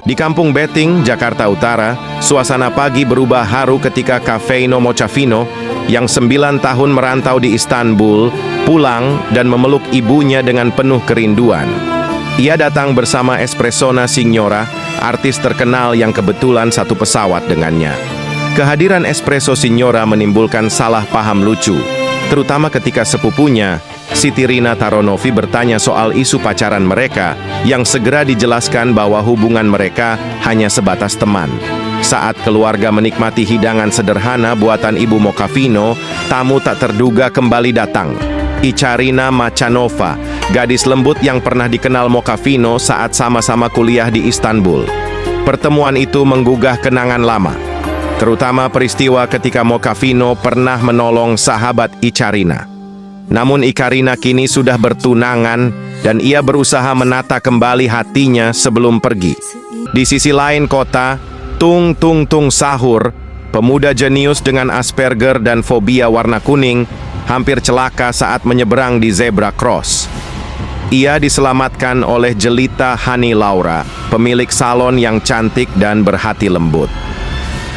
Di Kampung Beting, Jakarta Utara, suasana pagi berubah haru ketika Kafeino Mocavino yang 9 tahun merantau di Istanbul pulang dan memeluk ibunya dengan penuh kerinduan. Ia datang bersama Espressona Signora, artis terkenal yang kebetulan satu pesawat dengannya. Kehadiran Espresso Signora menimbulkan salah paham lucu, terutama ketika sepupunya, Siti Rina Taronovi bertanya soal isu pacaran mereka yang segera dijelaskan bahwa hubungan mereka hanya sebatas teman. Saat keluarga menikmati hidangan sederhana buatan Ibu Mocavino, tamu tak terduga kembali datang. Icharina Machanova, gadis lembut yang pernah dikenal Mocavino saat sama-sama kuliah di Istanbul. Pertemuan itu menggugah kenangan lama, terutama peristiwa ketika Mocavino pernah menolong sahabat Icharina. Namun Icharina kini sudah bertunangan dan ia berusaha menata kembali hatinya sebelum pergi. Di sisi lain kota, Tung Tung Tung Sahur, pemuda jenius dengan Asperger dan fobia warna kuning, hampir celaka saat menyeberang di zebra cross. Ia diselamatkan oleh Jelita Hani Laura, pemilik salon yang cantik dan berhati lembut.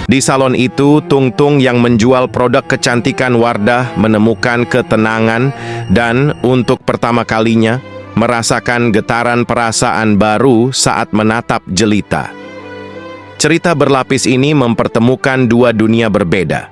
Di salon itu, Tung Tung yang menjual produk kecantikan Wardah menemukan ketenangan dan untuk pertama kalinya merasakan getaran perasaan baru saat menatap Jelita. Cerita berlapis ini mempertemukan dua dunia berbeda.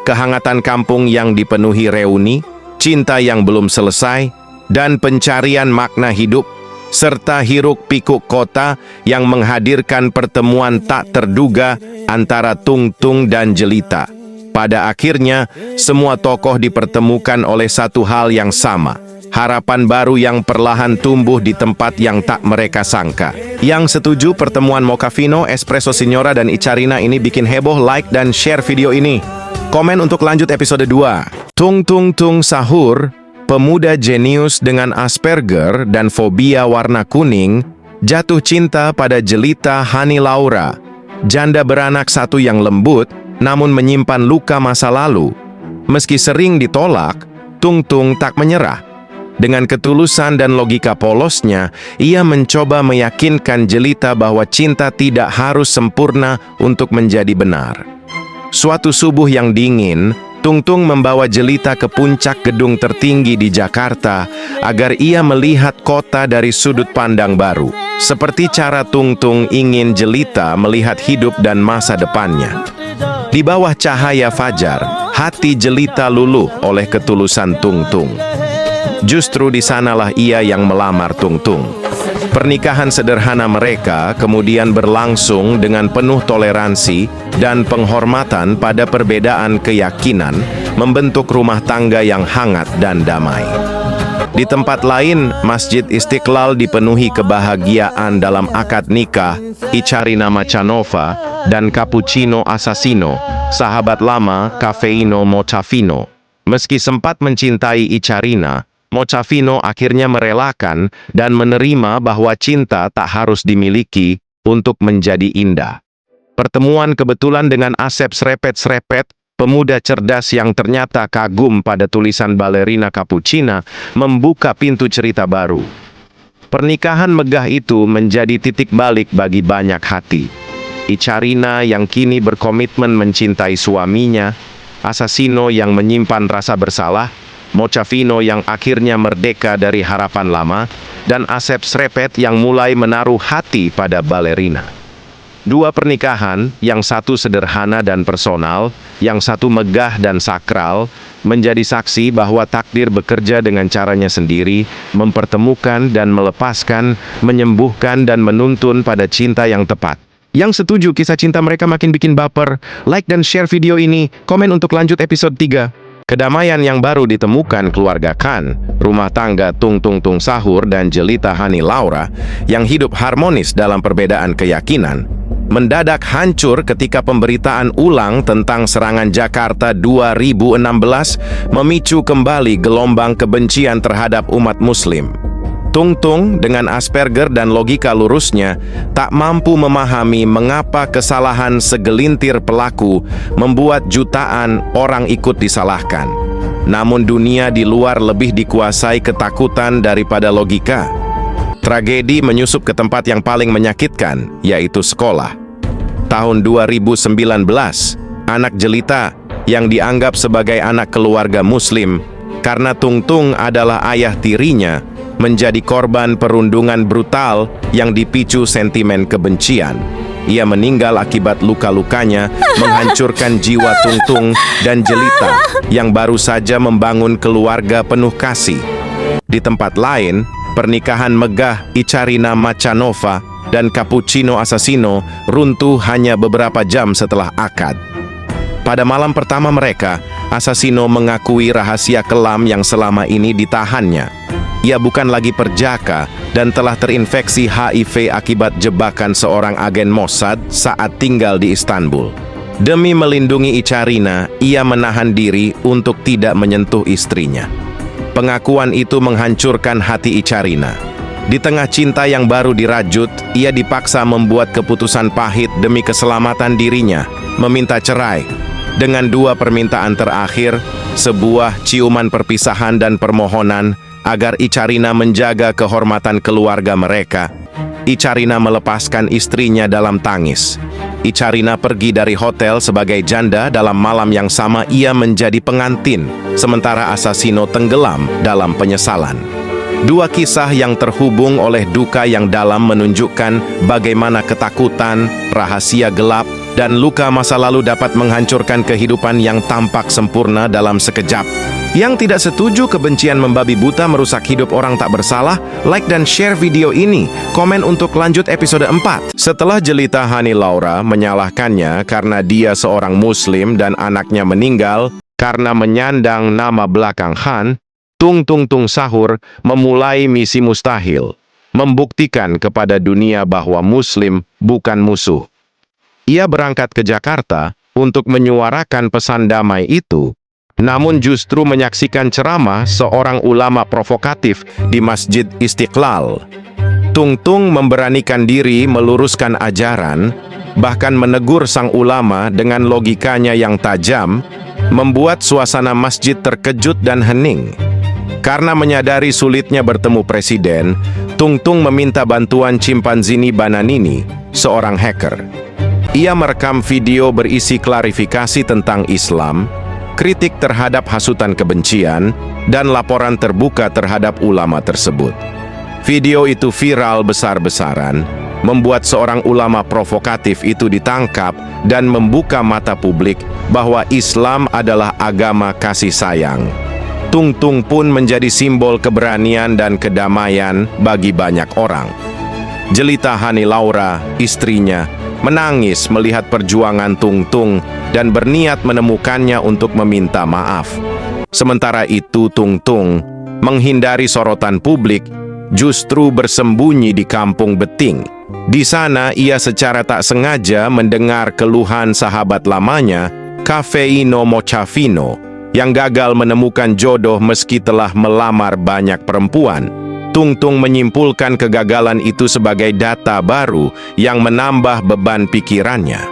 Kehangatan kampung yang dipenuhi reuni, cinta yang belum selesai, dan pencarian makna hidup, serta hiruk-pikuk kota yang menghadirkan pertemuan tak terduga antara Tung Tung dan Jelita. Pada akhirnya, semua tokoh dipertemukan oleh satu hal yang sama, harapan baru yang perlahan tumbuh di tempat yang tak mereka sangka. Yang setuju pertemuan Mocavino, Espresso Signora, dan Icharina ini bikin heboh, like dan share video ini. Komen untuk lanjut episode 2. Tung Tung Tung Sahur, pemuda jenius dengan Asperger dan fobia warna kuning, jatuh cinta pada Jelita Hani Laura, janda beranak satu yang lembut, namun menyimpan luka masa lalu. Meski sering ditolak, Tung Tung tak menyerah. Dengan ketulusan dan logika polosnya, ia mencoba meyakinkan Jelita bahwa cinta tidak harus sempurna untuk menjadi benar. Suatu subuh yang dingin, Tung Tung membawa Jelita ke puncak gedung tertinggi di Jakarta agar ia melihat kota dari sudut pandang baru, seperti cara Tung Tung ingin Jelita melihat hidup dan masa depannya. Di bawah cahaya fajar, hati Jelita luluh oleh ketulusan Tung Tung. Justru di sanalah ia yang melamar Tung Tung. Pernikahan sederhana mereka kemudian berlangsung dengan penuh toleransi dan penghormatan pada perbedaan keyakinan, membentuk rumah tangga yang hangat dan damai. Di tempat lain, Masjid Istiqlal dipenuhi kebahagiaan dalam akad nikah Icharina Machanova dan Cappuccino Assassino, sahabat lama Kafeino Mocavino. Meski sempat mencintai Icharina, Mocavino akhirnya merelakan dan menerima bahwa cinta tak harus dimiliki untuk menjadi indah. Pertemuan kebetulan dengan Asep Srepet-Srepet, pemuda cerdas yang ternyata kagum pada tulisan balerina Cappuccina, membuka pintu cerita baru. Pernikahan megah itu menjadi titik balik bagi banyak hati. Icharina yang kini berkomitmen mencintai suaminya, Assassino yang menyimpan rasa bersalah, Mocavino yang akhirnya merdeka dari harapan lama, dan Asep Srepet yang mulai menaruh hati pada balerina. Dua pernikahan, yang satu sederhana dan personal, yang satu megah dan sakral, menjadi saksi bahwa takdir bekerja dengan caranya sendiri, mempertemukan dan melepaskan, menyembuhkan dan menuntun pada cinta yang tepat. Yang setuju kisah cinta mereka makin bikin baper, like dan share video ini, komen untuk lanjut episode 3. Kedamaian yang baru ditemukan keluarga Khan, rumah tangga Tung Tung Tung Sahur dan Jelita Hani Laura, yang hidup harmonis dalam perbedaan keyakinan, mendadak hancur ketika pemberitaan ulang tentang serangan Jakarta 2016 memicu kembali gelombang kebencian terhadap umat Muslim. Tung Tung dengan Asperger dan logika lurusnya tak mampu memahami mengapa kesalahan segelintir pelaku membuat jutaan orang ikut disalahkan. Namun dunia di luar lebih dikuasai ketakutan daripada logika. Tragedi menyusup ke tempat yang paling menyakitkan, yaitu sekolah. Tahun 2019, anak jelita yang dianggap sebagai anak keluarga Muslim karena Tung Tung adalah ayah tirinya menjadi korban perundungan brutal yang dipicu sentimen kebencian. Ia meninggal akibat luka-lukanya menghancurkan jiwa Tung Tung dan jelita yang baru saja membangun keluarga penuh kasih. Di tempat lain, pernikahan megah Icharina Machanova dan Cappuccino Assassino runtuh hanya beberapa jam setelah akad. Pada malam pertama mereka, Assassino mengakui rahasia kelam yang selama ini ditahannya. Ia bukan lagi perjaka dan telah terinfeksi HIV akibat jebakan seorang agen Mossad saat tinggal di Istanbul. Demi melindungi Icharina, ia menahan diri untuk tidak menyentuh istrinya. Pengakuan itu menghancurkan hati Icharina. Di tengah cinta yang baru dirajut, ia dipaksa membuat keputusan pahit demi keselamatan dirinya, meminta cerai. Dengan dua permintaan terakhir, sebuah ciuman perpisahan dan permohonan agar Icharina menjaga kehormatan keluarga mereka. Icharina melepaskan istrinya dalam tangis. Icharina pergi dari hotel sebagai janda. Dalam malam yang sama ia menjadi pengantin, sementara Assassino tenggelam dalam penyesalan. Dua kisah yang terhubung oleh duka yang dalam menunjukkan bagaimana ketakutan, rahasia gelap, dan luka masa lalu dapat menghancurkan kehidupan yang tampak sempurna dalam sekejap. Yang tidak setuju kebencian membabi buta merusak hidup orang tak bersalah, like dan share video ini. Komen untuk lanjut episode 4. Setelah jelita Hani Laura menyalahkannya karena dia seorang Muslim dan anaknya meninggal karena menyandang nama belakang Han, Tung Sahur memulai misi mustahil, membuktikan kepada dunia bahwa Muslim bukan musuh. Ia berangkat ke Jakarta untuk menyuarakan pesan damai itu, namun justru menyaksikan ceramah seorang ulama provokatif di Masjid Istiqlal. Tung memberanikan diri meluruskan ajaran, bahkan menegur sang ulama dengan logikanya yang tajam, membuat suasana masjid terkejut dan hening. Karena menyadari sulitnya bertemu presiden, Tung meminta bantuan Chimpanzini Bananini, seorang hacker. Ia merekam video berisi klarifikasi tentang Islam, kritik terhadap hasutan kebencian, dan laporan terbuka terhadap ulama tersebut. Video itu viral besar-besaran, membuat seorang ulama provokatif itu ditangkap dan membuka mata publik bahwa Islam adalah agama kasih sayang. Tung pun menjadi simbol keberanian dan kedamaian bagi banyak orang. Jelita Hani Laura, istrinya, menangis melihat perjuangan Tung dan berniat menemukannya untuk meminta maaf. Sementara itu Tung menghindari sorotan publik, justru bersembunyi di Kampung Beting. Di sana ia secara tak sengaja mendengar keluhan sahabat lamanya, Kafeino Mochafino, yang gagal menemukan jodoh meski telah melamar banyak perempuan. Tung menyimpulkan kegagalan itu sebagai data baru yang menambah beban pikirannya.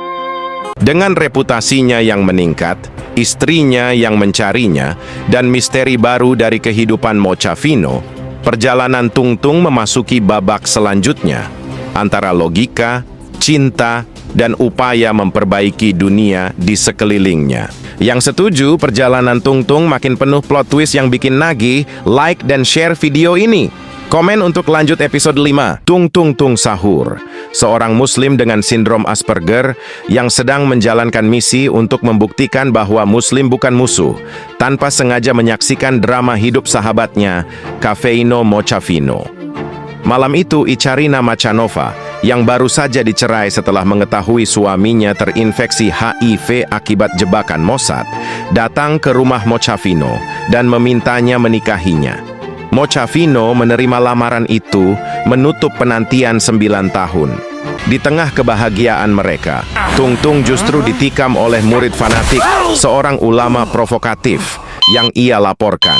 Dengan reputasinya yang meningkat, istrinya yang mencarinya, dan misteri baru dari kehidupan Mochafino, perjalanan Tung memasuki babak selanjutnya, antara logika, cinta, dan upaya memperbaiki dunia di sekelilingnya. Yang setuju perjalanan Tung makin penuh plot twist yang bikin nagih, like dan share video ini. Komen untuk lanjut episode 5. Tung Sahur, seorang Muslim dengan sindrom Asperger yang sedang menjalankan misi untuk membuktikan bahwa Muslim bukan musuh, tanpa sengaja menyaksikan drama hidup sahabatnya, Kafeino Mochafino. Malam itu Icharina Machanova, yang baru saja dicerai setelah mengetahui suaminya terinfeksi HIV akibat jebakan Mossad, datang ke rumah Mochafino dan memintanya menikahinya. Mochafino menerima lamaran itu, menutup penantian 9 tahun. Di tengah kebahagiaan mereka, Tung justru ditikam oleh murid fanatik, seorang ulama provokatif yang ia laporkan.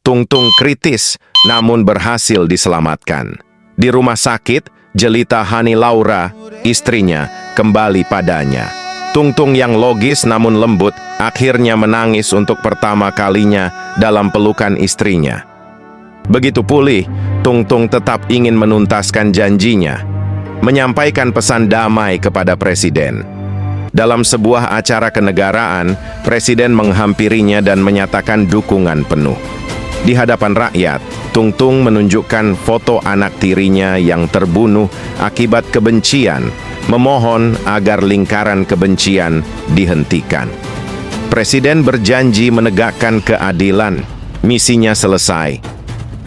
Tung kritis, namun berhasil diselamatkan. Di rumah sakit, jelita Hani Laura, istrinya, kembali padanya. Tung yang logis namun lembut, akhirnya menangis untuk pertama kalinya dalam pelukan istrinya. Begitu pulih, Tung Tung tetap ingin menuntaskan janjinya, menyampaikan pesan damai kepada Presiden. Dalam sebuah acara kenegaraan, Presiden menghampirinya dan menyatakan dukungan penuh. Di hadapan rakyat, Tung Tung menunjukkan foto anak tirinya yang terbunuh akibat kebencian, memohon agar lingkaran kebencian dihentikan. Presiden berjanji menegakkan keadilan. Misinya selesai.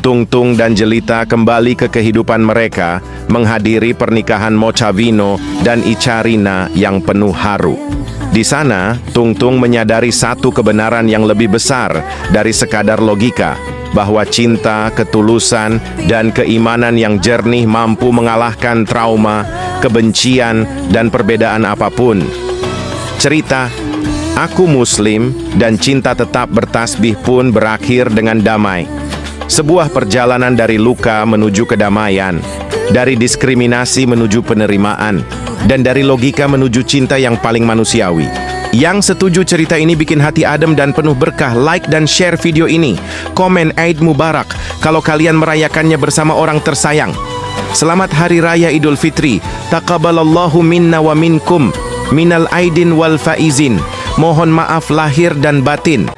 Tung Tung dan Jelita kembali ke kehidupan mereka, menghadiri pernikahan Mochavino dan Icharina yang penuh haru. Di sana, Tung Tung menyadari satu kebenaran yang lebih besar dari sekadar logika, bahwa cinta, ketulusan, dan keimanan yang jernih mampu mengalahkan trauma, kebencian, dan perbedaan apapun. Cerita Aku Muslim dan Cinta Tetap Bertasbih pun berakhir dengan damai. Sebuah perjalanan dari luka menuju kedamaian, dari diskriminasi menuju penerimaan, dan dari logika menuju cinta yang paling manusiawi. Yang setuju cerita ini bikin hati adem dan penuh berkah, like dan share video ini. Komen Eid Mubarak kalau kalian merayakannya bersama orang tersayang. Selamat Hari Raya Idul Fitri. Taqabbalallahu minna wa minkum minal aidin wal faizin. Mohon maaf lahir dan batin.